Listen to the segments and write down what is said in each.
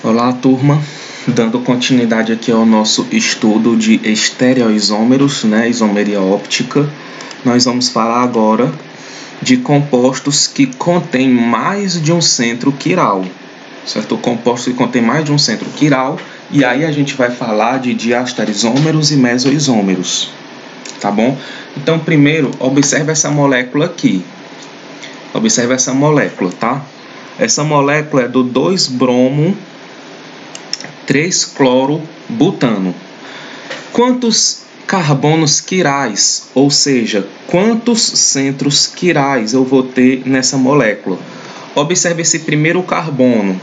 Olá, turma, dando continuidade aqui ao nosso estudo de estereoisômeros, né, isomeria óptica. Nós vamos falar agora de compostos que contêm mais de um centro quiral, certo? Compostos que contêm mais de um centro quiral, e aí a gente vai falar de diastereisômeros e mesoisômeros, tá bom? Então, primeiro, observe essa molécula aqui. Observe essa molécula, tá? Essa molécula é do 2-bromo 3-clorobutano. Quantos carbonos quirais, ou seja, quantos centros quirais eu vou ter nessa molécula? Observe esse primeiro carbono.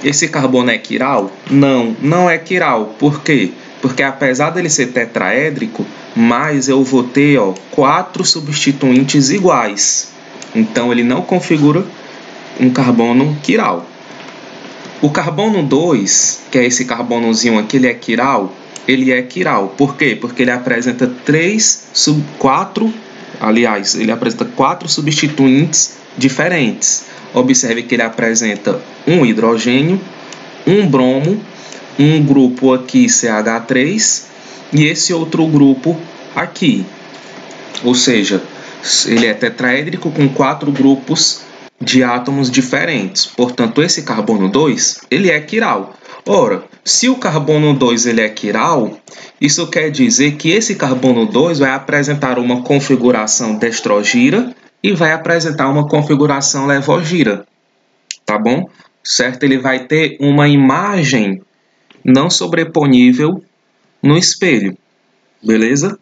Esse carbono é quiral? Não, não é quiral. Por quê? Porque apesar dele ser tetraédrico, mas eu vou ter 4 substituintes iguais. Então ele não configura um carbono quiral. O carbono 2, que é esse carbonozinho aqui, ele é quiral? Ele é quiral. Por quê? Porque ele apresenta 4 substituintes diferentes. Observe que ele apresenta um hidrogênio, um bromo, um grupo aqui CH3 e esse outro grupo aqui. Ou seja, ele é tetraédrico com 4 grupos de átomos diferentes. Portanto, esse carbono 2, ele é quiral. Ora, se o carbono 2 ele é quiral, isso quer dizer que esse carbono 2 vai apresentar uma configuração destrogira e vai apresentar uma configuração levogira. Tá bom? Certo? Ele vai ter uma imagem não sobreponível no espelho. Beleza?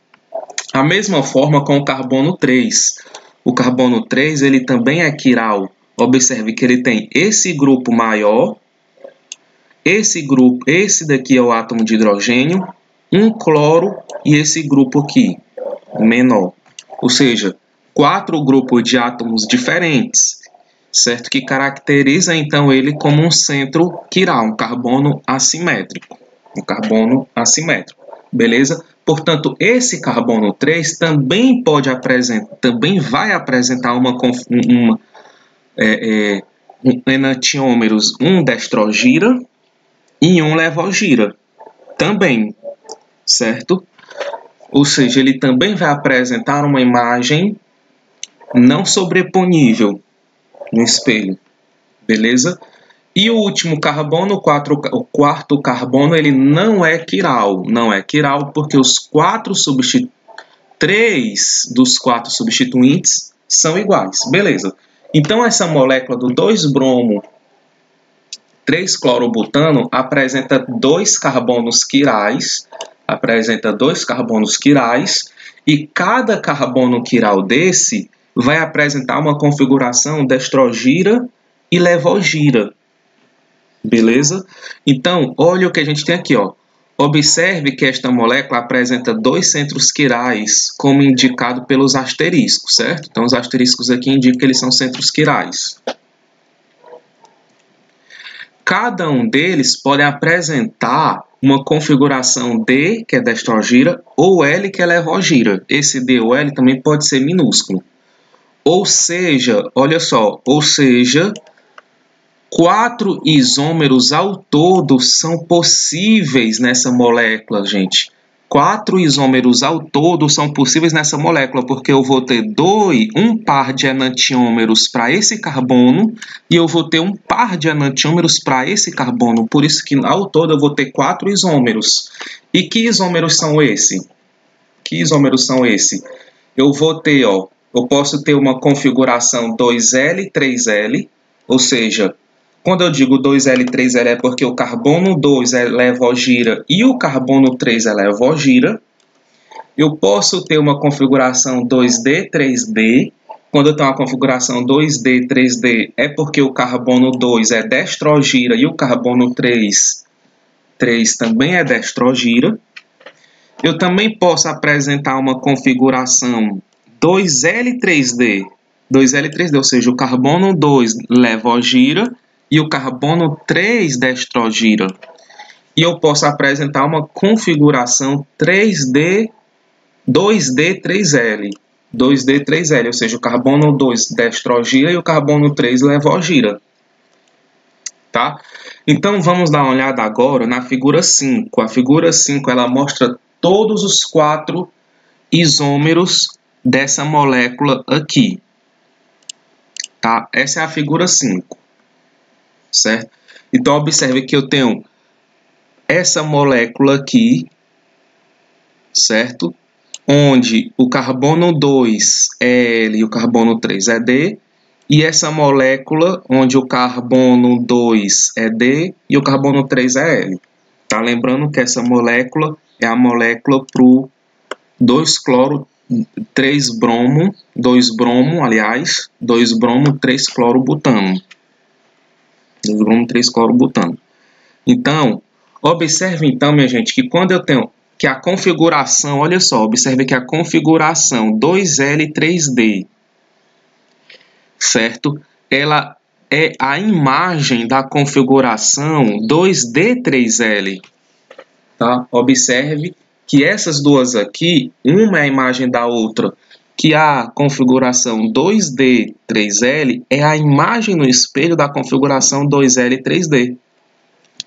A mesma forma com o carbono 3. O carbono 3 ele também é quiral. Observe que ele tem esse grupo maior, esse daqui é o átomo de hidrogênio, um cloro e esse grupo aqui, menor. Ou seja, 4 grupos de átomos diferentes, certo? Que caracteriza então ele como um centro quiral, um carbono assimétrico. Um carbono assimétrico, beleza? Portanto, esse carbono 3 também vai apresentar enantiômeros, um destrogira e um levogira também, certo? Ou seja, ele também vai apresentar uma imagem não sobreponível no espelho, beleza? E o último carbono, o quarto carbono, ele não é quiral. Não é quiral porque 3 dos 4 substituintes são iguais. Beleza. Então, essa molécula do 2-bromo 3-clorobutano apresenta 2 carbonos quirais. E cada carbono quiral desse vai apresentar uma configuração destrogira e levogira. Beleza? Então, olha o que a gente tem aqui, ó. Observe que esta molécula apresenta 2 centros quirais, como indicado pelos asteriscos, certo? Então, os asteriscos aqui indicam que eles são centros quirais. Cada um deles pode apresentar uma configuração D, que é destrogira, ou L, que é levogira. Esse D ou L também pode ser minúsculo. Ou seja, olha só, 4 isômeros ao todo são possíveis nessa molécula, gente. 4 isômeros ao todo são possíveis nessa molécula, porque eu vou ter um par de enantiômeros para esse carbono e eu vou ter um par de enantiômeros para esse carbono. Por isso que ao todo eu vou ter 4 isômeros. E que isômeros são esses? Eu vou ter, eu posso ter uma configuração 2L, 3L, ou seja, quando eu digo 2L e 3L é porque o carbono 2 é levogira e o carbono 3 é levogira. Eu posso ter uma configuração 2D, 3D. Quando eu tenho uma configuração 2D, 3D é porque o carbono 2 é destrogira e o carbono 3 também é destrogira. Eu também posso apresentar uma configuração 2L, 3D. 2L, 3D, ou seja, o carbono 2 levogira e o carbono 3 destrogira. E eu posso apresentar uma configuração 2D, 3L. 2D, 3L, ou seja, o carbono 2 destrogira e o carbono 3 levogira. tá? Então, vamos dar uma olhada agora na figura 5. A figura 5, ela mostra todos os 4 isômeros dessa molécula aqui, tá? Essa é a figura 5, certo? Então, observe que eu tenho essa molécula aqui, certo? Onde o carbono 2 é L e o carbono 3 é D, e essa molécula onde o carbono 2 é D e o carbono 3 é L. Tá lembrando que essa molécula é a molécula pro 2-cloro, 3-bromo, 2-bromo, aliás, 2-bromo, 3-cloro-butano. 2-bromo, 3-cloro-butano. Então, observe então, minha gente, que quando eu tenho que a configuração, olha só, observe que a configuração 2L 3D, certo? Ela é a imagem da configuração 2D 3L, tá? Observe que essas duas aqui, uma é a imagem da outra, que a configuração 2D 3L é a imagem no espelho da configuração 2L 3D,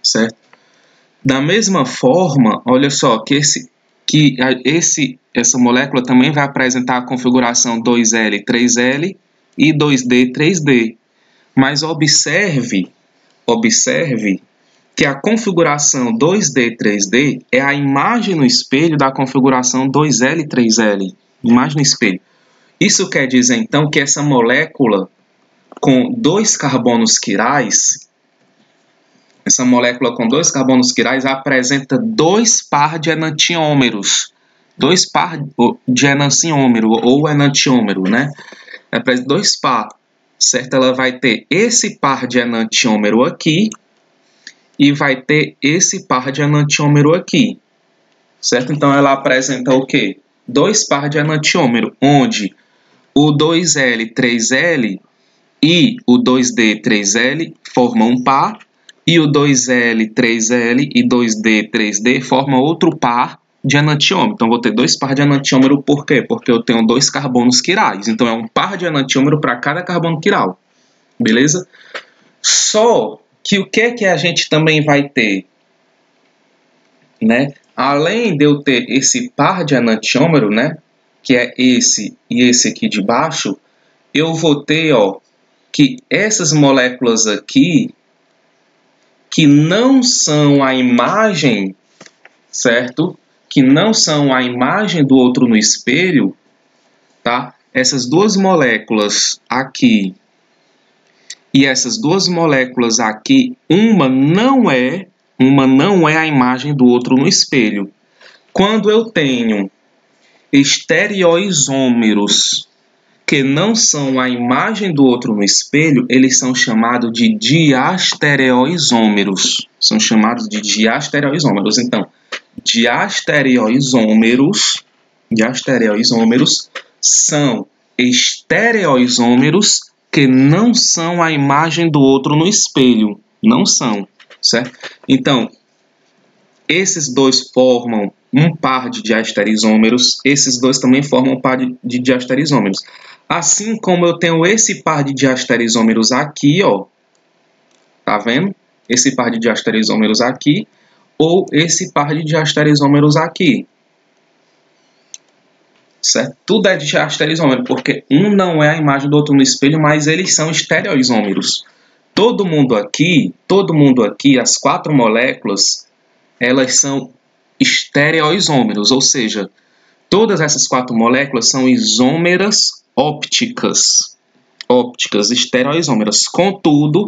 certo? Da mesma forma, olha só, que essa molécula também vai apresentar a configuração 2L 3L e 2D 3D. Mas observe que a configuração 2D 3D é a imagem no espelho da configuração 2L 3L. Imagem no espelho. Isso quer dizer, então, que essa molécula com 2 carbonos quirais, essa molécula com 2 carbonos quirais apresenta 2 par de enantiômeros. 2 par de enantiômero ou enantiômero, né? Apresenta 2 par, certo? Ela vai ter esse par de enantiômero aqui e vai ter esse par de enantiômero aqui, certo? Então, ela apresenta o quê? 2 par de enantiômero, onde o 2L 3L e o 2D 3L formam um par, e o 2L 3L e 2D 3D formam outro par de enantiômero. Então, vou ter 2 par de enantiômero, por quê? Porque eu tenho 2 carbonos quirais. Então, é um par de enantiômero para cada carbono quiral. Beleza? Só que o que é que a gente também vai ter? Né? Além de eu ter esse par de enantiômero, né? Que é esse e esse aqui de baixo, eu vou ter, ó, que essas moléculas aqui, que não são a imagem, certo? Que não são a imagem do outro no espelho, tá? Essas duas moléculas aqui e essas duas moléculas aqui, uma não é a imagem do outro no espelho. Quando eu tenho estereoisômeros que não são a imagem do outro no espelho, eles são chamados de diastereoisômeros. São chamados de diastereoisômeros. Então, diastereoisômeros são estereoisômeros que não são a imagem do outro no espelho. Não são, certo? Então, esses dois formam um par de diastereisômeros, esses dois também formam um par de diastereisômeros. Assim como eu tenho esse par de diastereisômeros aqui, ó, tá vendo? Esse par de diastereisômeros aqui, ou esse par de diastereisômeros aqui. Certo? Tudo é diastereisômero, porque um não é a imagem do outro no espelho, mas eles são estereoisômeros. Todo mundo aqui, as 4 moléculas, elas são estereoisômeros, ou seja, todas essas 4 moléculas são isômeras ópticas, estereoisômeras. Contudo,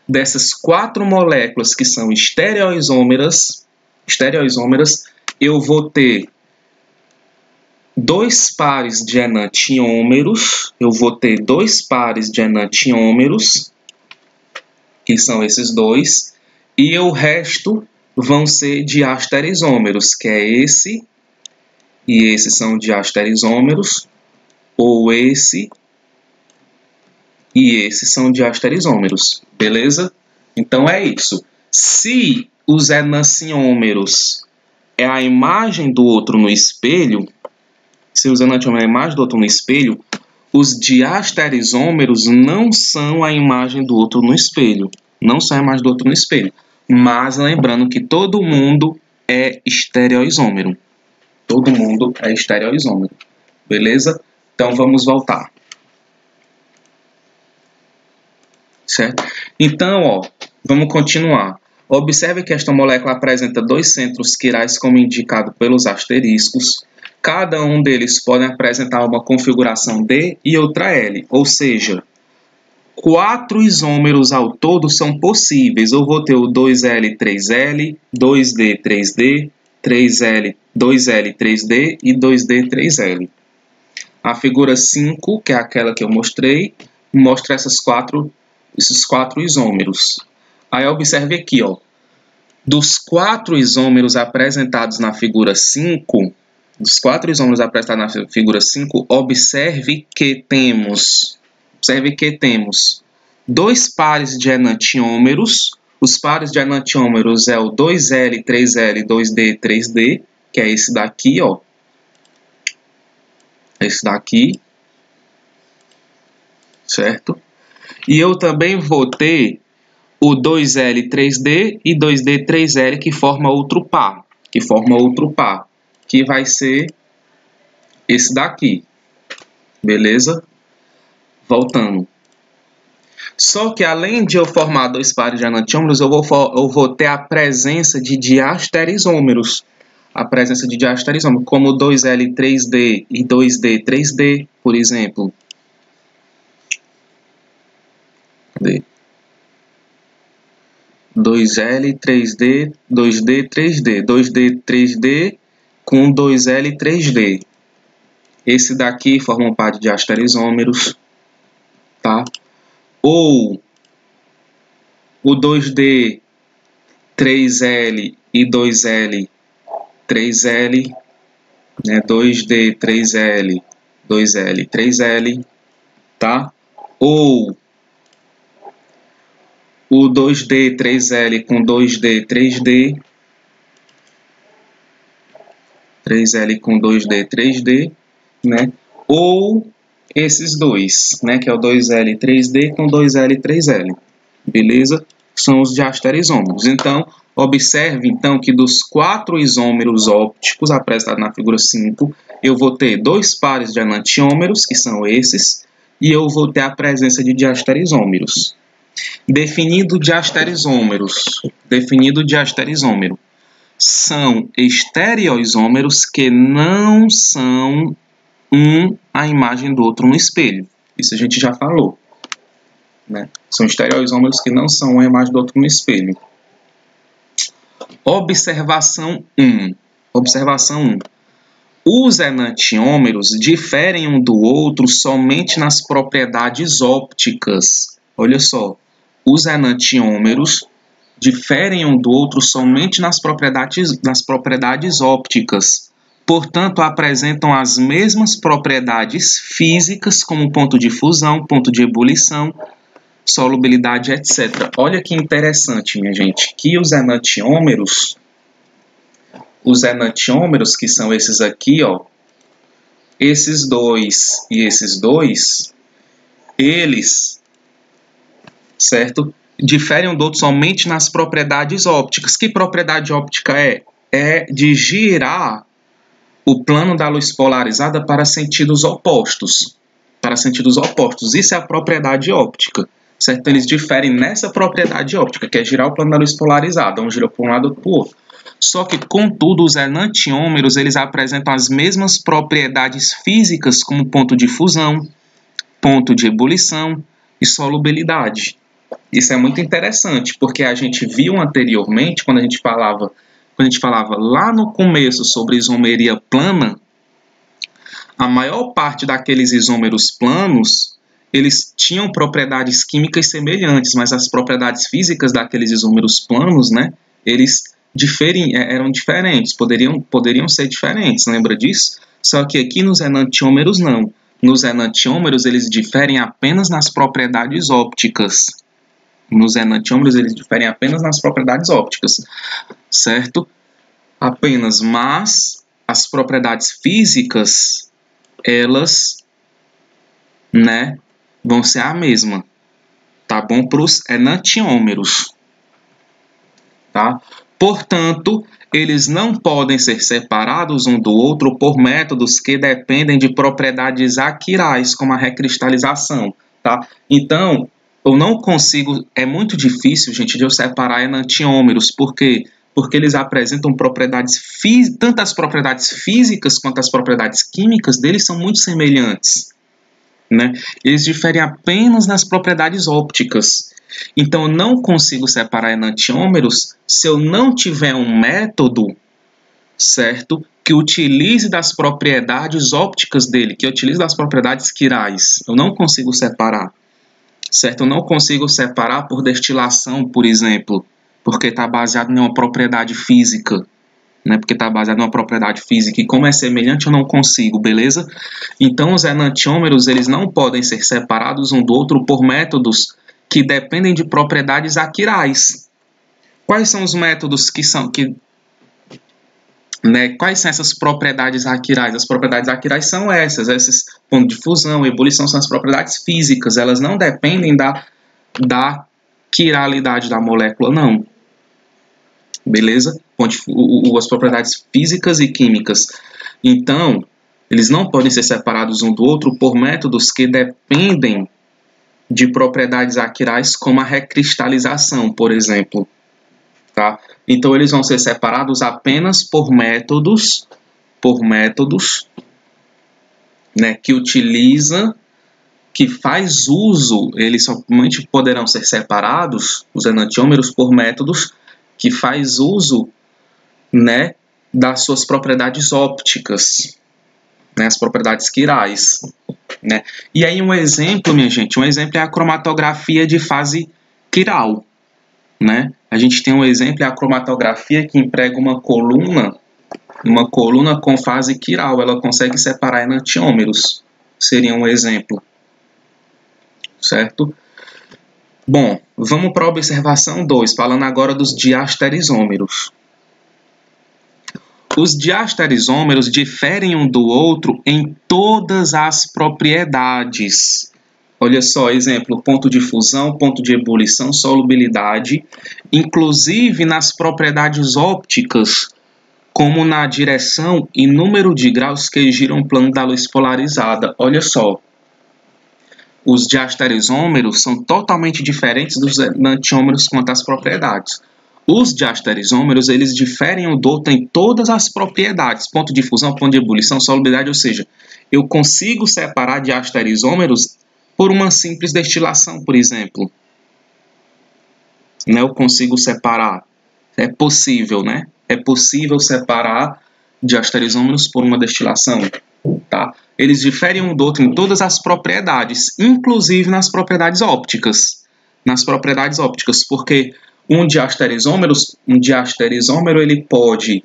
dessas 4 moléculas que são estereoisômeras, eu vou ter 2 pares de enantiômeros, que são esses dois, e o resto vão ser diastereisômeros, que é esse, e esse são diastereisômeros, ou esse e esse são diastereisômeros, beleza? Então é isso. Se os enantiômeros é a imagem do outro no espelho, os diastereisômeros não são a imagem do outro no espelho. Não são a imagem do outro no espelho. Mas lembrando que todo mundo é estereoisômero. Todo mundo é estereoisômero. Beleza? Então vamos voltar. Certo? Então, ó, vamos continuar. Observe que esta molécula apresenta dois centros quirais como indicado pelos asteriscos. Cada um deles pode apresentar uma configuração D e outra L, ou seja, 4 isômeros ao todo são possíveis. Eu vou ter o 2L, 3L, 2D, 3D, 3L, 2L, 3D e 2D, 3L. A figura 5, que é aquela que eu mostrei, mostra esses quatro isômeros. Aí observe aqui, ó, dos 4 isômeros apresentados na figura 5, observe que temos dois pares de enantiômeros. Os pares de enantiômeros é o 2L, 3L, 2D, 3D, que é esse daqui, ó. Esse daqui, certo? E eu também vou ter o 2L, 3D e 2D, 3L, que forma outro par. Que vai ser esse daqui. Beleza? Voltando. Só que além de eu formar dois pares de enantiômeros, eu vou ter a presença de diastereisômeros. Como 2L, 3D e 2D, 3D, por exemplo. 2L, 3D, 2D, 3D. 2D, 3D com 2L, 3D. Esse daqui forma um par de diastereisômeros, tá? Ou o 2D, 3L e 2L, 3L, né? 2D, 3L, 2L, 3L, tá? Ou o 2D, 3L com 2D, 3D, 3L com 2D, 3D, né? Ou esses dois, né? Que é o 2L, 3D com 2L, 3L, beleza? São os diastereisômeros. Então, observe então que dos 4 isômeros ópticos apresentados na figura 5, eu vou ter dois pares de enantiômeros, que são esses, e eu vou ter a presença de diastereisômeros. Definido diastereisômero, são estereoisômeros que não são a imagem do outro no espelho. Isso a gente já falou, né? São estereoisômeros que não são a imagem do outro no espelho. Observação 1. Os enantiômeros diferem um do outro somente nas propriedades ópticas. Olha só, os enantiômeros diferem um do outro somente nas propriedades ópticas. Portanto, apresentam as mesmas propriedades físicas, como ponto de fusão, ponto de ebulição, solubilidade, etc. Olha que interessante, minha gente, que os enantiômeros, que são esses aqui, ó, esses dois e esses dois, eles, certo, diferem um do outro somente nas propriedades ópticas. Que propriedade óptica é? É de girar o plano da luz polarizada para sentidos opostos. Isso é a propriedade óptica, certo? Eles diferem nessa propriedade óptica, que é girar o plano da luz polarizada. Um gira para um lado ou para o outro. Só que, contudo, os enantiômeros, eles apresentam as mesmas propriedades físicas, como ponto de fusão, ponto de ebulição e solubilidade. Isso é muito interessante, porque a gente viu anteriormente, quando a gente falava lá no começo sobre isomeria plana, a maior parte daqueles isômeros planos, eles tinham propriedades químicas semelhantes, mas as propriedades físicas daqueles isômeros planos, né, eles eram diferentes, poderiam ser diferentes, lembra disso? Só que aqui nos enantiômeros não. Nos enantiômeros eles diferem apenas nas propriedades ópticas. Certo? Apenas, mas as propriedades físicas, elas, né, vão ser a mesma, tá bom? Para os enantiômeros, tá? Portanto, eles não podem ser separados um do outro por métodos que dependem de propriedades aquirais, como a recristalização, tá? Então, eu não consigo, é muito difícil, gente, de eu separar enantiômeros, por quê? Porque eles apresentam propriedades, tanto as propriedades físicas quanto as propriedades químicas deles são muito semelhantes, né? Eles diferem apenas nas propriedades ópticas. Então, eu não consigo separar enantiômeros se eu não tiver um método, certo, que utilize das propriedades ópticas dele, que utilize das propriedades quirais. Eu não consigo separar, certo? Eu não consigo separar por destilação, por exemplo, porque está baseado em uma propriedade física, né? Porque está baseado em uma propriedade física, e como é semelhante, eu não consigo, beleza? Então, os enantiômeros, eles não podem ser separados um do outro por métodos que dependem de propriedades aquirais. Quais são os métodos quais são essas propriedades aquirais? As propriedades aquirais são esses ponto de fusão, ebulição, são as propriedades físicas, elas não dependem da quiralidade da molécula, não. Beleza? As propriedades físicas e químicas. Então, eles não podem ser separados um do outro por métodos que dependem de propriedades aquirais, como a recristalização, por exemplo. Tá? Então, eles vão ser separados apenas por métodos, né, que faz uso, eles somente poderão ser separados, os enantiômeros, por métodos que faz uso, né, das suas propriedades ópticas, né, as propriedades quirais, né? E aí um exemplo, minha gente, é a cromatografia de fase quiral, né? A gente tem um exemplo, é a cromatografia que emprega uma coluna com fase quiral, ela consegue separar enantiômeros, seria um exemplo, certo? Bom, vamos para a observação 2, falando agora dos diasterizômeros. Os diasterizômeros diferem um do outro em todas as propriedades. Olha só, exemplo, ponto de fusão, ponto de ebulição, solubilidade, inclusive nas propriedades ópticas, como na direção e número de graus que giram o plano da luz polarizada. Olha só, os diasterizômeros são totalmente diferentes dos enantiômeros quanto às propriedades. Os diasterizômeros, eles diferem um do outro em todas as propriedades, ponto de fusão, ponto de ebulição, solubilidade, ou seja, eu consigo separar diasterizômeros por uma simples destilação, por exemplo. Né? Eu consigo separar, é possível, né? É possível separar diasterizômeros por uma destilação, tá? Eles diferem um do outro em todas as propriedades, inclusive nas propriedades ópticas. Nas propriedades ópticas, porque um diasterizômero ele pode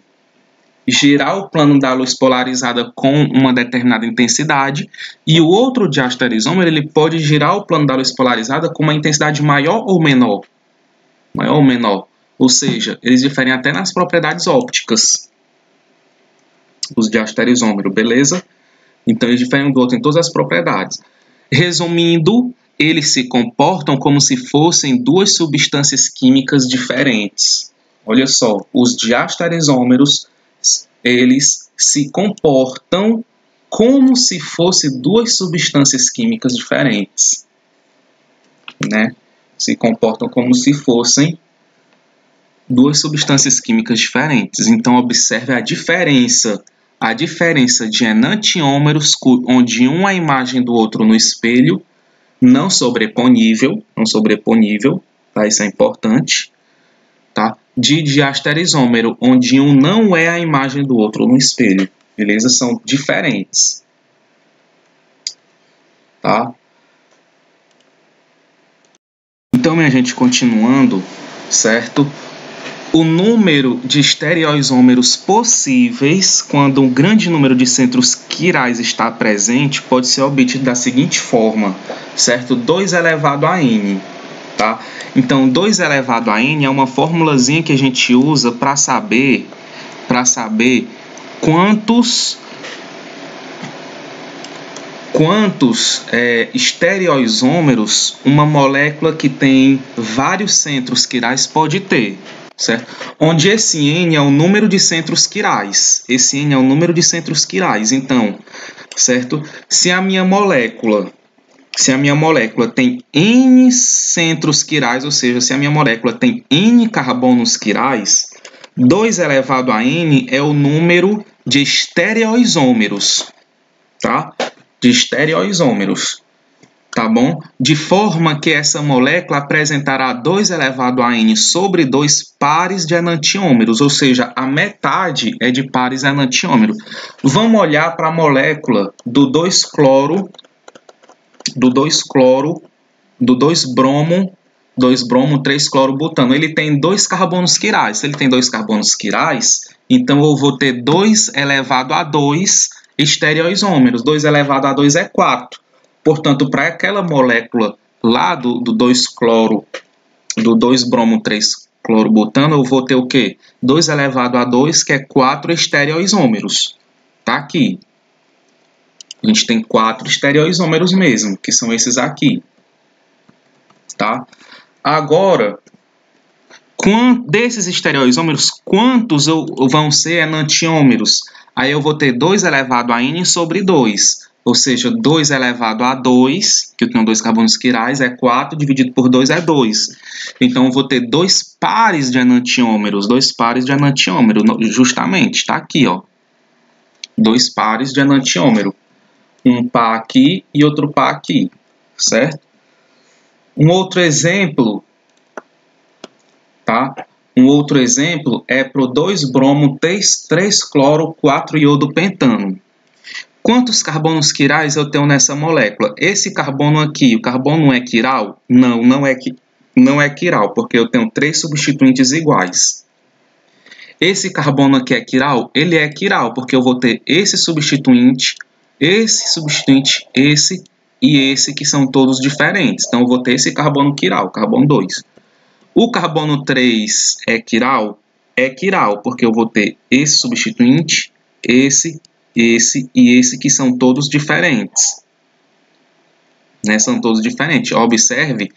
girar o plano da luz polarizada com uma determinada intensidade, e o outro diasterizômero ele pode girar o plano da luz polarizada com uma intensidade maior ou menor. Ou seja, eles diferem até nas propriedades ópticas, os diasterizômeros, beleza? Então, eles diferem um do outro em todas as propriedades. Resumindo, eles se comportam como se fossem duas substâncias químicas diferentes. Olha só, os diasterizômeros, eles se comportam como se fossem duas substâncias químicas diferentes, né? Se comportam como se fossem duas substâncias químicas diferentes. Então, observe a diferença de enantiômeros, onde um é a imagem do outro no espelho, não sobreponível, tá? Isso é importante, tá? De diasterizômero, onde um não é a imagem do outro no espelho, beleza? São diferentes, tá? Então, minha gente, continuando, certo? O número de estereoisômeros possíveis, quando um grande número de centros quirais está presente, pode ser obtido da seguinte forma, certo? 2 elevado a n, tá? Então, 2 elevado a n é uma formulazinha que a gente usa para saber quantos estereoisômeros uma molécula que tem vários centros quirais pode ter, certo? Onde esse N é o número de centros quirais. Esse N é o número de centros quirais. Então, certo? Se a minha molécula tem N centros quirais, ou seja, se a minha molécula tem N carbonos quirais, 2 elevado a N é o número de estereoisômeros, tá? De estereoisômeros, tá bom? De forma que essa molécula apresentará 2 elevado a N sobre 2 pares de enantiômeros, ou seja, a metade é de pares enantiômeros. Vamos olhar para a molécula do 2-cloro, do 2-bromo, 3-cloro-butano. Ele tem 2 carbonos quirais. Se ele tem 2 carbonos quirais, então eu vou ter 2 elevado a 2 estereoisômeros. 2 elevado a 2 é 4. Portanto, para aquela molécula lá do 2-cloro, do 2-bromo 3-cloro-butano, eu vou ter o quê? 2 elevado a 2, que é 4 estereoisômeros. Tá aqui. A gente tem 4 estereoisômeros mesmo, que são esses aqui. Tá? Agora, desses estereoisômeros, quantos vão ser enantiômeros? Aí eu vou ter 2 elevado a N sobre 2. Ou seja, 2 elevado a 2, que eu tenho 2 carbonos quirais, é 4, dividido por 2 é 2. Então, eu vou ter 2 pares de enantiômeros. 2 pares de enantiômero, justamente, está aqui, ó. 2 pares de enantiômero. Um par aqui e outro par aqui, certo? Um outro exemplo, tá? Um outro exemplo é para o 2-bromo 3-cloro 4-iodo-pentano. Quantos carbonos quirais eu tenho nessa molécula? Esse carbono aqui, o carbono é quiral? Não, não é quiral, porque eu tenho 3 substituintes iguais. Esse carbono aqui é quiral? Ele é quiral, porque eu vou ter esse substituinte, esse e esse, que são todos diferentes. Então, eu vou ter esse carbono quiral, carbono 2. O carbono 3 é quiral? É quiral, porque eu vou ter esse substituinte, esse e esse, que são todos diferentes. Né? São todos diferentes. Observe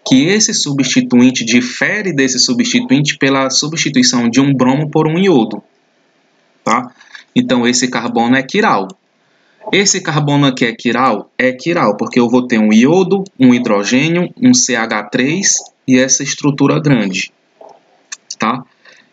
que esse substituinte difere desse substituinte pela substituição de um bromo por um iodo. Tá? Então, esse carbono é quiral. Esse carbono aqui é quiral, porque eu vou ter um iodo, um hidrogênio, um CH3 e essa estrutura grande, tá?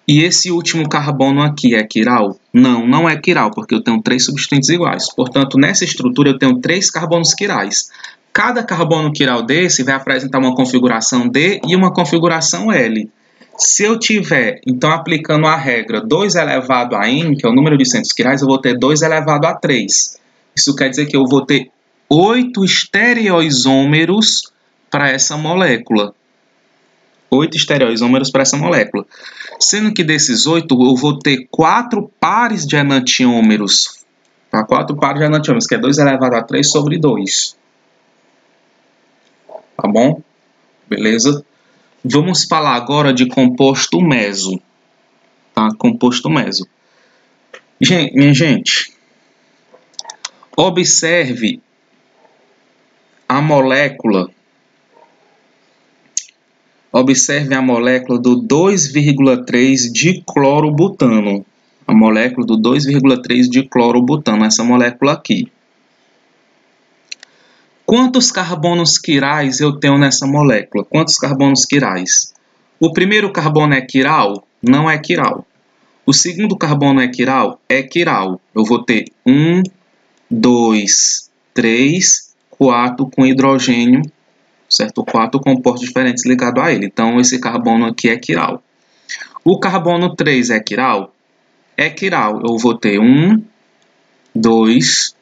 E esse último carbono aqui é quiral? Não, não é quiral, porque eu tenho 3 substituintes iguais. Portanto, nessa estrutura eu tenho 3 carbonos quirais. Cada carbono quiral desse vai apresentar uma configuração D e uma configuração L. Se eu tiver, então, aplicando a regra 2 elevado a N, que é o número de centros quirais, eu vou ter 2 elevado a 3. Isso quer dizer que eu vou ter 8 estereoisômeros para essa molécula. 8 estereoisômeros para essa molécula. Sendo que desses 8, eu vou ter 4 pares de enantiômeros. Tá? 4 pares de enantiômeros, que é 2 elevado a 3 sobre 2. Tá bom? Beleza? Vamos falar agora de composto meso. Tá? Composto meso. Minha gente, observe a molécula. Observe a molécula do 2,3 diclorobutano. A molécula do 2,3 diclorobutano, essa molécula aqui. Quantos carbonos quirais eu tenho nessa molécula? Quantos carbonos quirais? O primeiro carbono é quiral? Não é quiral. O segundo carbono é quiral? É quiral. Eu vou ter 1, 2, 3, 4 com hidrogênio, certo? 4 compostos diferentes ligados a ele. Então, esse carbono aqui é quiral. O carbono 3 é quiral? É quiral. Eu vou ter 1, 2,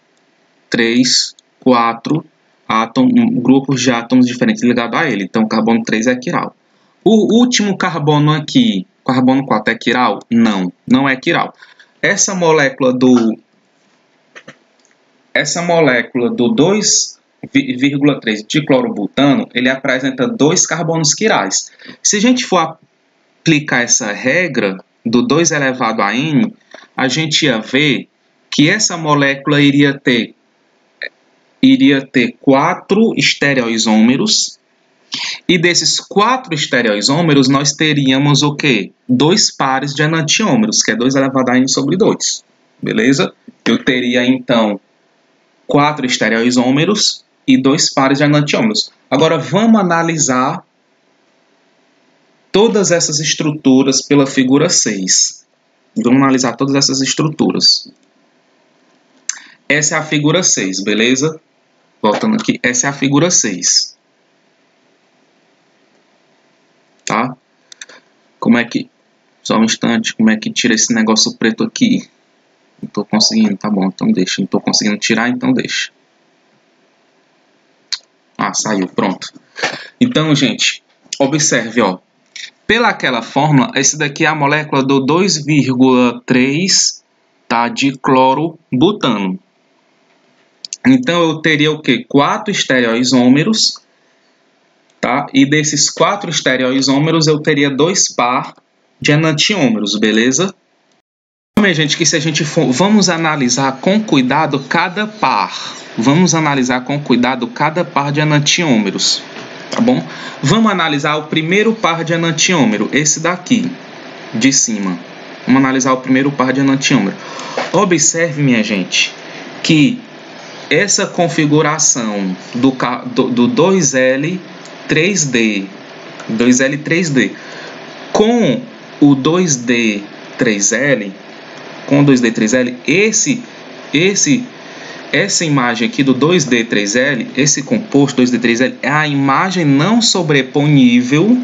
3, 4 grupos de átomos diferentes ligados a ele. Então, o carbono 3 é quiral. O último carbono aqui, carbono 4, é quiral? Não, não é quiral. Essa molécula do 2,3 diclorobutano, ele apresenta 2 carbonos quirais. Se a gente for aplicar essa regra do 2 elevado a N, a gente ia ver que essa molécula iria ter iria ter 4 estereoisômeros. E desses 4 estereoisômeros, nós teríamos o quê? 2 pares de enantiômeros, que é 2 elevado a n sobre 2. Beleza? Eu teria, então, 4 estereoisômeros e 2 pares de enantiômeros. Agora, vamos analisar todas essas estruturas pela figura 6. Vamos analisar todas essas estruturas. Essa é a figura 6, beleza? Voltando aqui, essa é a figura 6. Tá? Como é que... Só um instante, como é que tira esse negócio preto aqui? Não tô conseguindo, tá bom, então deixa. Não tô conseguindo tirar, então deixa. Ah, saiu, pronto. Então, gente, observe, ó. Pela aquela fórmula, esse daqui é a molécula do 2,3, tá, de clorobutano. Então, eu teria o quê? 4 estereoisômeros, tá? E desses 4 estereoisômeros, eu teria 2 par de enantiômeros, beleza? Minha gente, que se a gente for... Vamos analisar com cuidado cada par. Vamos analisar com cuidado cada par de enantiômeros, tá bom? Vamos analisar o primeiro par de enantiômero, esse daqui, de cima. Vamos analisar o primeiro par de enantiômero. Observe, minha gente, que essa configuração do 2L 3D, 2L 3D, com o 2D 3L, essa imagem aqui do 2D 3L, esse composto 2D 3L, é a imagem não sobreponível,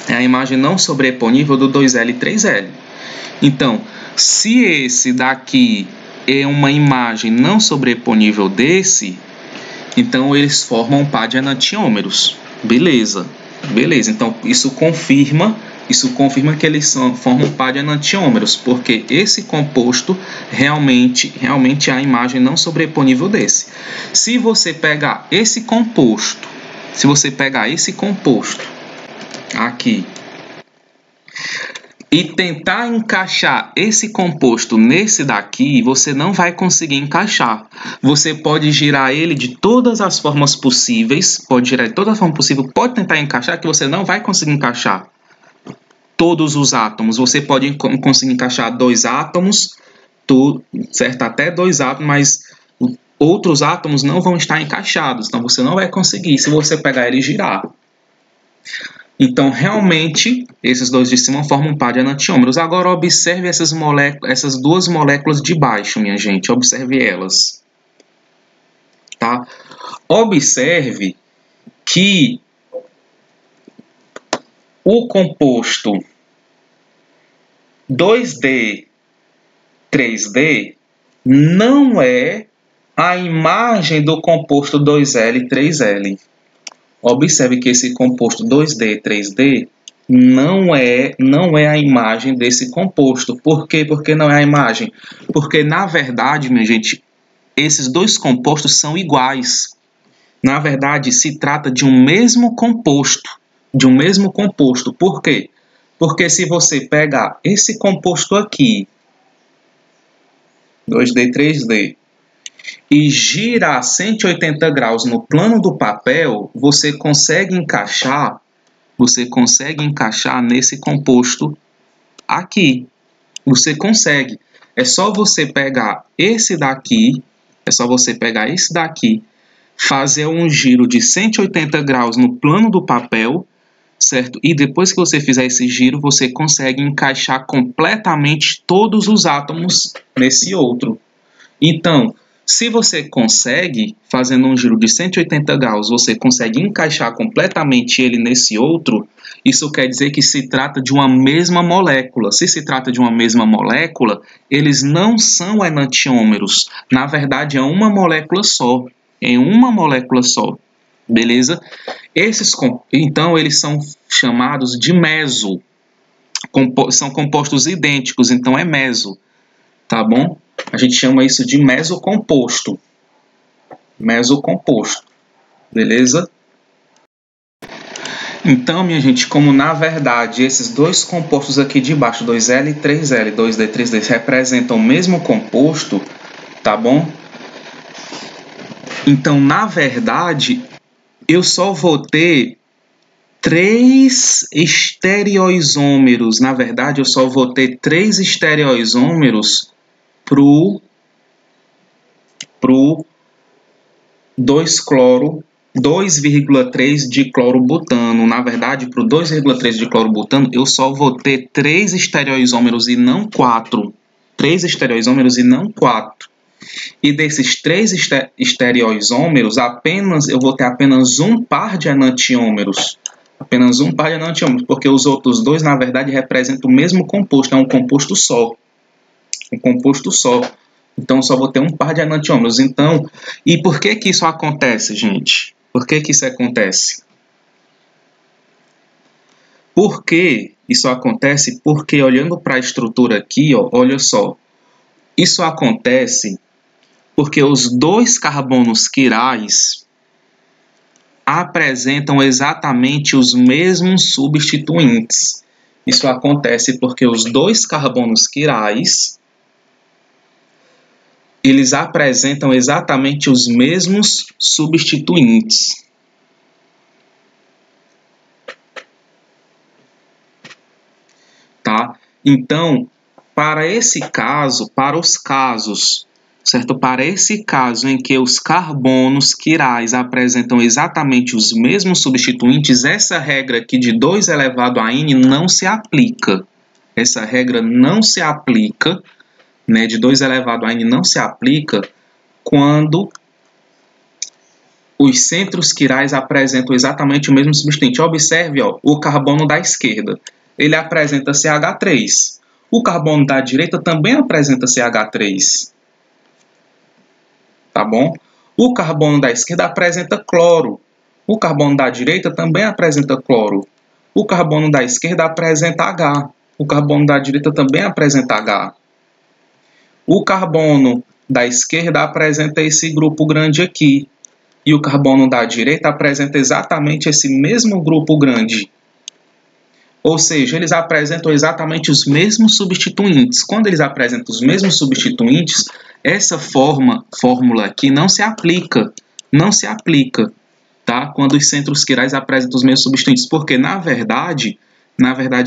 do 2L 3L. Então, se esse daqui é uma imagem não sobreponível desse, então eles formam um par de enantiômeros. Beleza. Beleza. Então isso confirma que eles formam um par de enantiômeros, porque esse composto realmente é a imagem não sobreponível desse. Se você pegar esse composto, aqui e tentar encaixar esse composto nesse daqui, você não vai conseguir encaixar. Você pode girar ele de todas as formas possíveis, pode tentar encaixar, que você não vai conseguir encaixar todos os átomos. Você pode conseguir encaixar 2 átomos, certo? Até 2 átomos, mas outros átomos não vão estar encaixados. Então você não vai conseguir se você pegar ele e girar. Então, realmente, esses dois de cima formam um par de enantiômeros. Agora, observe essas 2 moléculas de baixo, minha gente. Observe elas. Tá? Observe que o composto 2D 3D não é a imagem do composto 2L 3L. Observe que esse composto 2D 3D não é a imagem desse composto. Por quê? Porque não é a imagem? Porque, na verdade, minha gente, esses 2 compostos são iguais. Na verdade, se trata de um mesmo composto. Por quê? Porque se você pegar esse composto aqui, 2D 3D, e girar 180 graus no plano do papel, você consegue encaixar nesse composto aqui. Você consegue. É só você pegar esse daqui, fazer um giro de 180 graus no plano do papel, certo? E depois que você fizer esse giro, você consegue encaixar completamente todos os átomos nesse outro. Então, se você consegue, fazendo um giro de 180 graus, você consegue encaixar completamente ele nesse outro, isso quer dizer que se trata de uma mesma molécula. Se se trata de uma mesma molécula, eles não são enantiômeros. Na verdade, é uma molécula só. Beleza? Então, eles são chamados de meso. São compostos idênticos, então é meso. Tá bom? A gente chama isso de mesocomposto. Beleza? Então, minha gente, como na verdade esses 2 compostos aqui de baixo, 2L e 3L, 2D e 3D, representam o mesmo composto, tá bom? Então, na verdade, eu só vou ter 3 estereoisômeros. Na verdade, eu só vou ter 3 estereoisômeros pro 2,3 de clorobutano. Na verdade, para o 2,3 de clorobutano, eu só vou ter 3 estereoisômeros e não 4. 3 estereoisômeros e não 4. E desses 3 estereoisômeros, eu vou ter apenas um par de enantiômeros. Apenas um par de enantiômeros, porque os outros dois, na verdade, representam o mesmo composto. É um composto só. Um composto só. Então, só vou ter um par de enantiômeros. Então, e por que que isso acontece, gente? Por que que isso acontece? Por que isso acontece? Porque, olhando para a estrutura aqui, ó, olha só. Isso acontece porque os dois carbonos quirais apresentam exatamente os mesmos substituintes. Isso acontece porque os dois carbonos quirais eles apresentam exatamente os mesmos substituintes. Tá? Então, para esse caso, para os casos, certo? Para esse caso em que os carbonos quirais apresentam exatamente os mesmos substituintes, essa regra aqui de 2 elevado a n não se aplica. Essa regra não se aplica, né, de 2 elevado a n não se aplica quando os centros quirais apresentam exatamente o mesmo substituinte. Observe, ó, o carbono da esquerda. Ele apresenta CH3. O carbono da direita também apresenta CH3. Tá bom? O carbono da esquerda apresenta cloro. O carbono da direita também apresenta cloro. O carbono da esquerda apresenta H. O carbono da direita também apresenta H. O carbono da esquerda apresenta esse grupo grande aqui. E o carbono da direita apresenta exatamente esse mesmo grupo grande. Ou seja, eles apresentam exatamente os mesmos substituintes. Quando eles apresentam os mesmos substituintes, essa fórmula aqui não se aplica. Não se aplica, tá? Quando os centros quirais apresentam os mesmos substituintes. Porque, na verdade,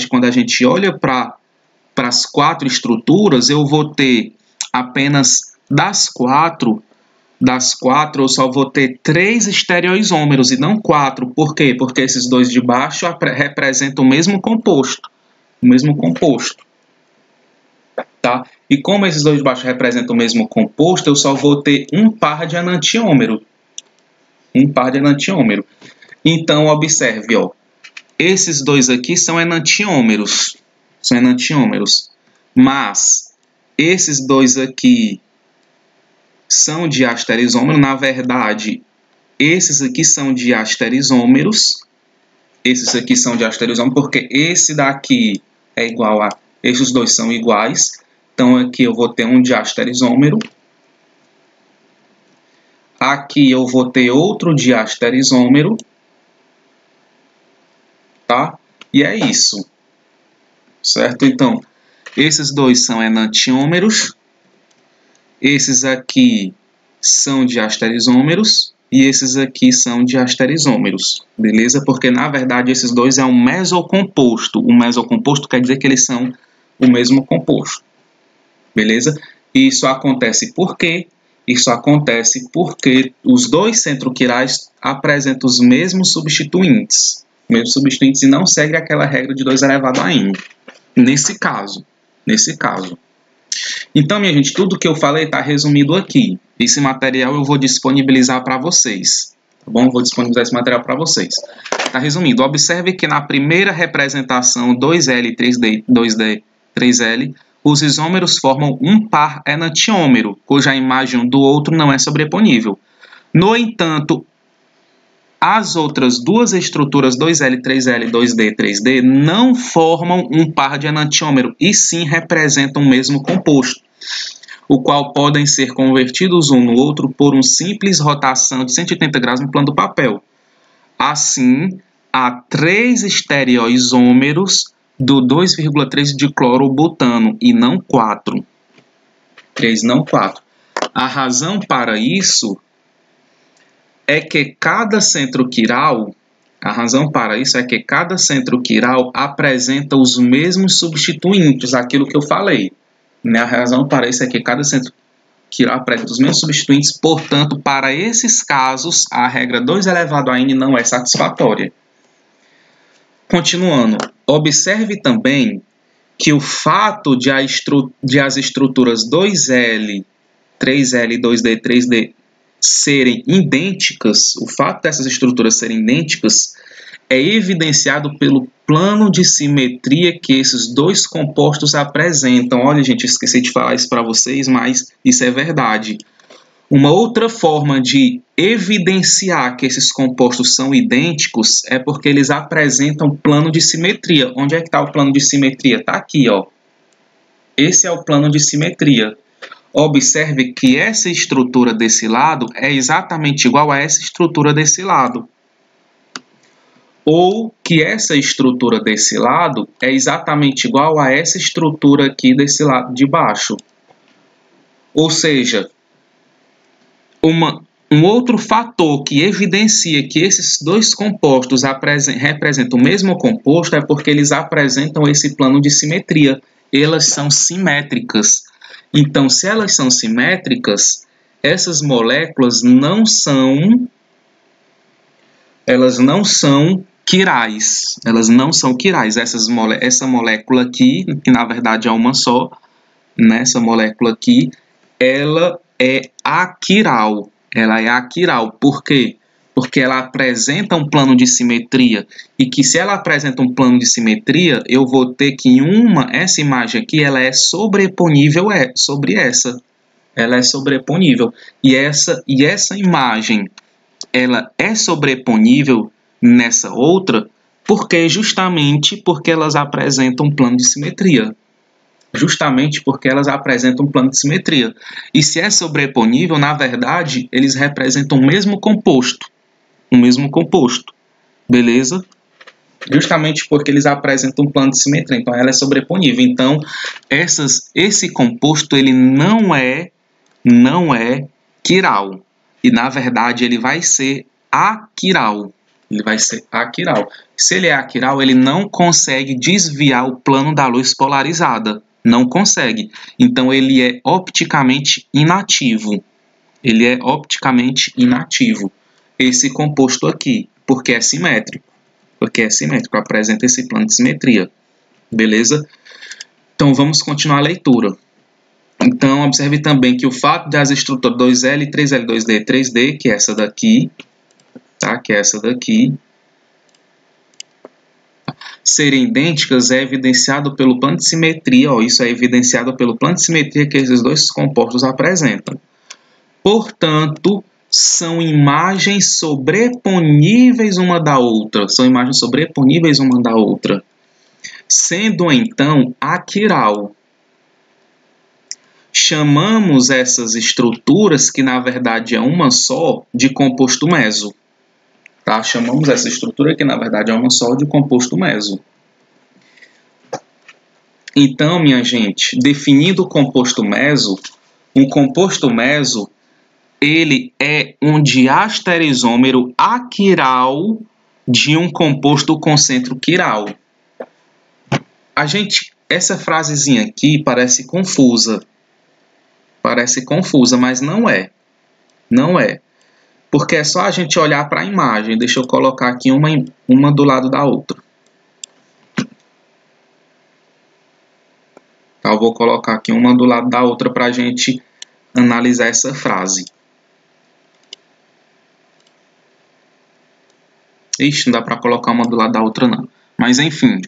quando a gente olha para as 4 estruturas, eu vou ter apenas das quatro eu só vou ter 3 estereoisômeros e não 4. Por quê? Porque esses dois de baixo representam o mesmo composto. O mesmo composto. Tá? E como esses dois de baixo representam o mesmo composto, eu só vou ter um par de enantiômero. Um par de enantiômero. Então, observe, ó. Esses dois aqui são enantiômeros. São enantiômeros. Mas esses dois aqui são diastereisômeros. Na verdade, esses aqui são diastereisômeros. Esses aqui são diastereisômeros porque esse daqui é igual a... Esses dois são iguais. Então, aqui eu vou ter um diastereisômero. Aqui eu vou ter outro diastereisômero. Tá? E é isso. Certo? Então, esses dois são enantiômeros. Esses aqui são diastereisômeros e esses aqui são diastereisômeros, beleza? Porque, na verdade, esses dois é um mesocomposto. O mesocomposto quer dizer que eles são o mesmo composto, beleza? E isso acontece por quê? Isso acontece porque os dois centroquirais apresentam os mesmos substituintes. E não segue aquela regra de 2 elevado a n. Nesse caso. Então, minha gente, tudo que eu falei está resumido aqui. Esse material eu vou disponibilizar para vocês. Tá bom? Vou disponibilizar esse material para vocês. Está resumido. Observe que na primeira representação 2L e 3L, os isômeros formam um par enantiômero, cuja imagem um do outro não é sobreponível. No entanto, as outras duas estruturas 2L, 3L, 2D, 3D não formam um par de enantiômero e sim representam o mesmo composto, o qual podem ser convertidos um no outro por uma simples rotação de 180 graus no plano do papel. Assim, há 3 estereoisômeros do 2,3 de clorobutano e não 4. 3, não 4. A razão para isso é que cada centro quiral, a razão para isso é que cada centro quiral apresenta os mesmos substituintes, aquilo que eu falei. Né? A razão para isso é que cada centro quiral apresenta os mesmos substituintes, portanto, para esses casos, a regra 2 elevado a n não é satisfatória. Continuando, observe também que o fato de as estruturas 2L, 3L, 2D, 3D serem idênticas, o fato dessas estruturas serem idênticas é evidenciado pelo plano de simetria que esses dois compostos apresentam. Olha, gente, eu esqueci de falar isso para vocês, mas isso é verdade. Uma outra forma de evidenciar que esses compostos são idênticos é porque eles apresentam plano de simetria. Onde é que está o plano de simetria? Está aqui, ó. Esse é o plano de simetria. Observe que essa estrutura desse lado é exatamente igual a essa estrutura desse lado. Ou que essa estrutura desse lado é exatamente igual a essa estrutura aqui desse lado de baixo. Ou seja, um outro fator que evidencia que esses dois compostos representam o mesmo composto é porque eles apresentam esse plano de simetria. Elas são simétricas. Então, se elas são simétricas, essas moléculas não são quirais. Elas não são quirais. Essa molécula aqui, que na verdade é uma só, né? Essa molécula aqui, ela é aquiral. Ela é aquiral. Por quê? Porque ela apresenta um plano de simetria. E que se ela apresenta um plano de simetria, eu vou ter que essa imagem aqui, ela é sobreponível sobre essa. Ela é sobreponível. E essa imagem, ela é sobreponível nessa outra, justamente porque elas apresentam um plano de simetria. Justamente porque elas apresentam um plano de simetria. E se é sobreponível, na verdade, eles representam o mesmo composto. O mesmo composto. Beleza? Justamente porque eles apresentam um plano de simetria. Então, ela é sobreponível. Então, esse composto, ele não é quiral. E, na verdade, ele vai ser aquiral. Ele vai ser aquiral. Se ele é aquiral, ele não consegue desviar o plano da luz polarizada. Não consegue. Então, ele é opticamente inativo. Ele é opticamente inativo. Esse composto aqui, porque é simétrico. Porque é simétrico, apresenta esse plano de simetria. Beleza? Então, vamos continuar a leitura. Então, observe também que o fato das estruturas 2L, 3L, 2D, 3D, que é essa daqui, tá? Que é essa daqui, serem idênticas é evidenciado pelo plano de simetria. Ó, isso é evidenciado pelo plano de simetria que esses dois compostos apresentam. Portanto, são imagens sobreponíveis uma da outra. São imagens sobreponíveis uma da outra. Sendo, então, aquiral. Chamamos essas estruturas, que na verdade é uma só, de composto meso. Tá? Chamamos essa estrutura, que na verdade é uma só, de composto meso. Então, minha gente, definindo o composto meso, um composto meso, ele é um diastereisômero aquiral de um composto concentro quiral. Essa frasezinha aqui parece confusa. Parece confusa, mas não é. Não é. Porque é só a gente olhar para a imagem. Deixa eu colocar aqui uma do lado da outra. Tá, eu vou colocar aqui uma do lado da outra para a gente analisar essa frase. Ixi, não dá para colocar uma do lado da outra, não. Mas, enfim,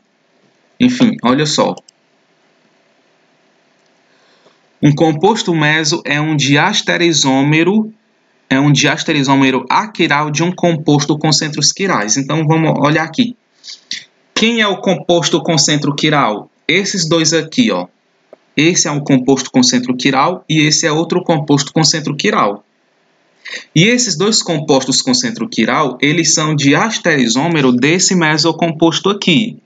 olha só. Um composto meso é um diastereisômero aquiral de um composto com centros quirais. Então, vamos olhar aqui. Quem é o composto com centro quiral? Esses dois aqui, ó. Esse é um composto com centro quiral e esse é outro composto com centro quiral. E esses dois compostos com centro quiral, eles são diastereisômero desse mesocomposto aqui.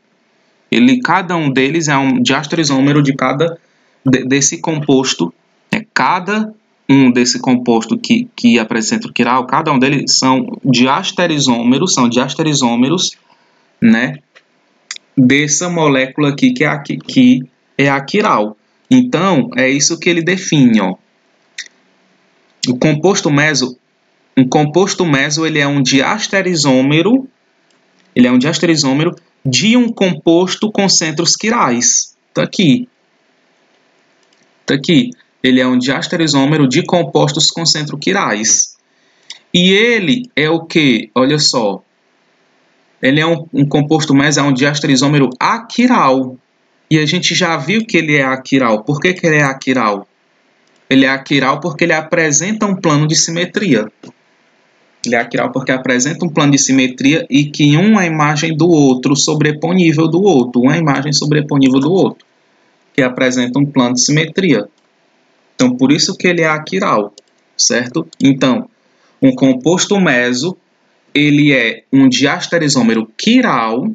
Cada um deles é um diastereisômero desse composto. Cada um desse composto que apresenta centro quiral, cada um deles são diastereisômeros, né, dessa molécula aqui que é a quiral. Então, é isso que ele define, ó. O composto meso, ele é um diastereisômero, de um composto com centros quirais. Tá aqui. Ele é um diastereisômero de compostos com centro quirais. E ele é o que? Olha só. Ele é um composto meso, é um diastereisômero aquiral. E a gente já viu que ele é aquiral. Por que ele é aquiral? Ele é aquiral porque ele apresenta um plano de simetria. Ele é aquiral porque apresenta um plano de simetria e que uma imagem do outro sobreponível do outro. Uma imagem sobreponível do outro. Que apresenta um plano de simetria. Então, por isso que ele é aquiral, certo? Então, um composto meso, ele é um diastereisômero quiral,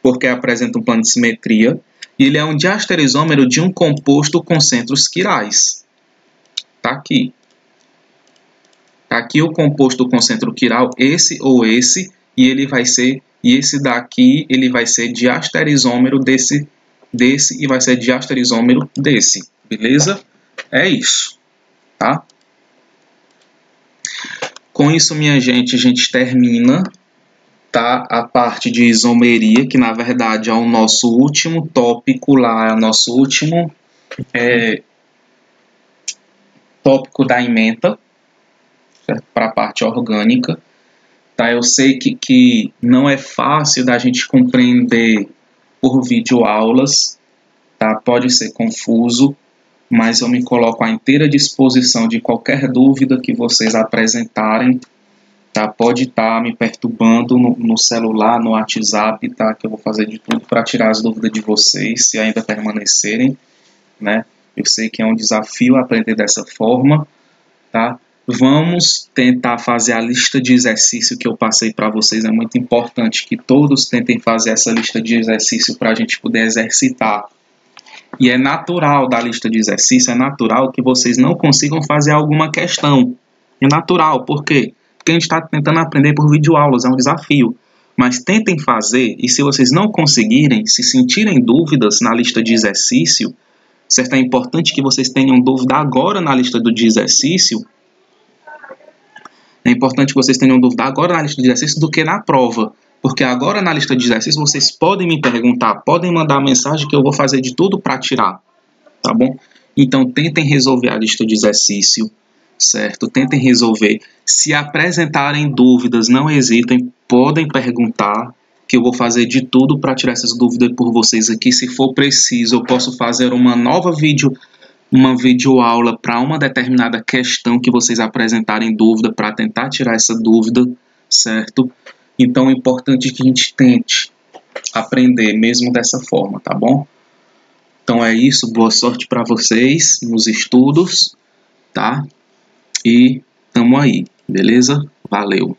porque apresenta um plano de simetria, e ele é um diastereisômero de um composto com centros quirais. Tá aqui. Tá aqui o composto com centro quiral, esse ou esse, e ele vai ser, e esse daqui, ele vai ser diastereisômero desse e vai ser diastereisômero desse, beleza? É isso, tá? Com isso, minha gente, a gente termina, tá, a parte de isomeria, que na verdade é o nosso último tópico lá, é o nosso último tópico da ementa, para a parte orgânica. Tá? Eu sei que não é fácil da gente compreender por videoaulas, tá? Pode ser confuso, mas eu me coloco à inteira disposição de qualquer dúvida que vocês apresentarem, tá? Pode estar me perturbando no celular, no WhatsApp, tá? Que eu vou fazer de tudo para tirar as dúvidas de vocês, se ainda permanecerem, né? Eu sei que é um desafio aprender dessa forma, tá? Vamos tentar fazer a lista de exercício que eu passei para vocês. É muito importante que todos tentem fazer essa lista de exercício para a gente poder exercitar. E é natural da lista de exercício, é natural que vocês não consigam fazer alguma questão. É natural, por quê? Porque a gente está tentando aprender por videoaulas, é um desafio. Mas tentem fazer, e se vocês não conseguirem, se sentirem dúvidas na lista de exercício, certo? É importante que vocês tenham dúvida agora na lista de exercício. É importante que vocês tenham dúvida agora na lista de exercícios do que na prova. Porque agora na lista de exercícios vocês podem me perguntar, podem mandar mensagem que eu vou fazer de tudo para tirar. Tá bom? Então tentem resolver a lista de exercício, certo? Tentem resolver. Se apresentarem dúvidas, não hesitem, podem perguntar que eu vou fazer de tudo para tirar essas dúvidas por vocês aqui. Se for preciso, eu posso fazer uma nova videoaula para uma determinada questão que vocês apresentarem dúvida para tentar tirar essa dúvida, certo? Então é importante que a gente tente aprender mesmo dessa forma, tá bom? Então é isso, boa sorte para vocês nos estudos, tá? E tamo aí, beleza? Valeu!